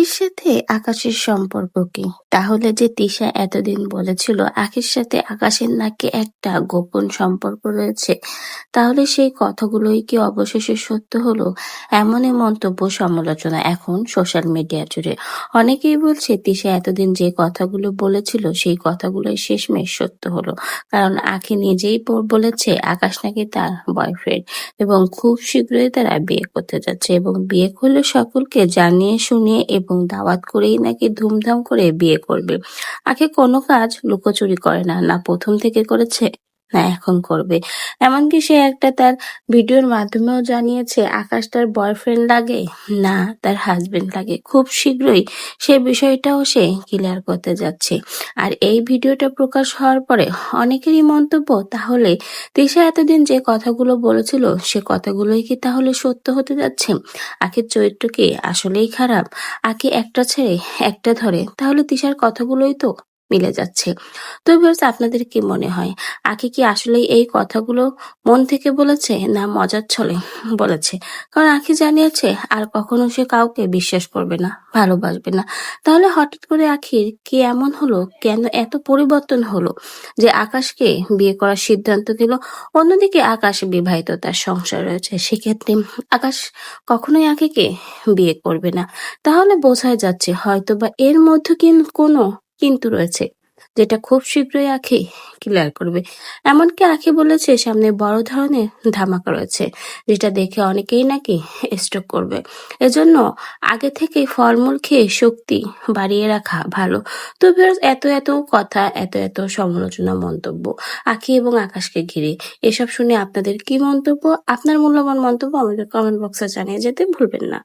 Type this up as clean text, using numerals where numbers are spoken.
আখির সাথে আকাশের সম্পর্ক কি? তাহলে যে তিশা এতদিন বলেছিল আখির সাথে আকাশের নাকি একটা গোপন সম্পর্ক রয়েছে, তাহলে সেই কথাগুলোই কি অবশেষে সত্য হলো? এমনই মন্তব্য সমালোচনা এখন সোশ্যাল মিডিয়া জুড়ে। অনেকেই বলছে তিশা এতদিন যে কথাগুলো বলেছিল সেই কথাগুলোই শেষমেশ সত্য হলো। কারণ আখি নিজেই বলেছে আকাশ নাকি তার বয়ফ্রেন্ড এবং খুব শীঘ্রই তারা বিয়ে করতে যাচ্ছে এবং বিয়ে করলে সকলকে জানিয়ে শুনিয়ে এবং দাওয়াত করেই নাকি ধুমধাম করে বিয়ে করবে। আগে কোনো কাজ লুকোচুরি করে না, না প্রথম থেকে করেছে না এখন করবে। এমনকি সে একটা তার ভিডিওর মাধ্যমেও জানিয়েছে আকাশ তার বয়ফ্রেন্ড লাগে না তার হাজবেন্ড লাগে। খুব শীঘ্রই সে বিষয়টাও সে ক্লিয়ার করতে যাচ্ছে। আর এই ভিডিওটা প্রকাশ হওয়ার পরে অনেকেরই মন্তব্য, তাহলে তিশা এতদিন যে কথাগুলো বলেছিল সে কথাগুলোই কি তাহলে সত্য হতে যাচ্ছে? আখির চরিত্র কি আসলেই খারাপ? আখি একটা ছেড়ে একটা ধরে, তাহলে তিশার কথাগুলোই তো মিলে যাচ্ছে। তো ভিউয়ার্স, আপনাদের কি মনে হয় আখি কি আসলেই এই কথাগুলো মন থেকে বলেছে না মজার ছলে বলেছে? কারণ আখি জানিয়েছে আর কখনো সে কাউকে বিশ্বাস করবে না, ভালোবাসবে না। তাহলে হঠাৎ করে আখির কি এমন হলো, কেন এত পরিবর্তন হলো যে আকাশকে বিয়ে করার সিদ্ধান্ত নিল? অন্যদিকে আকাশ বিবাহিত, তার সংসার রয়েছে, সেক্ষেত্রে আকাশ কখনোই আখিকে বিয়ে করবে না। তাহলে বোঝাই যাচ্ছে হয়তোবা এর মধ্যে কোনো কিন্তু রয়েছে, যেটা খুব শীঘ্রই আখি ক্লিয়ার করবে। এমনকি আখি বলেছে সামনে বড় ধরনের ধামাকা রয়েছে, যেটা দেখে অনেকেই নাকি স্ট্রোক করবে। এজন্য আগে থেকে ফলমূল খেয়ে শক্তি বাড়িয়ে রাখা ভালো। তো ভিউয়ার্স, এত কথা, এত সমালোচনা, মন্তব্য আখি এবং আকাশকে ঘিরে, এসব শুনে আপনাদের কি মন্তব্য? আপনার মূল্যবান মন্তব্য আমাদের কমেন্ট বক্সে জানিয়ে যেতে ভুলবেন না।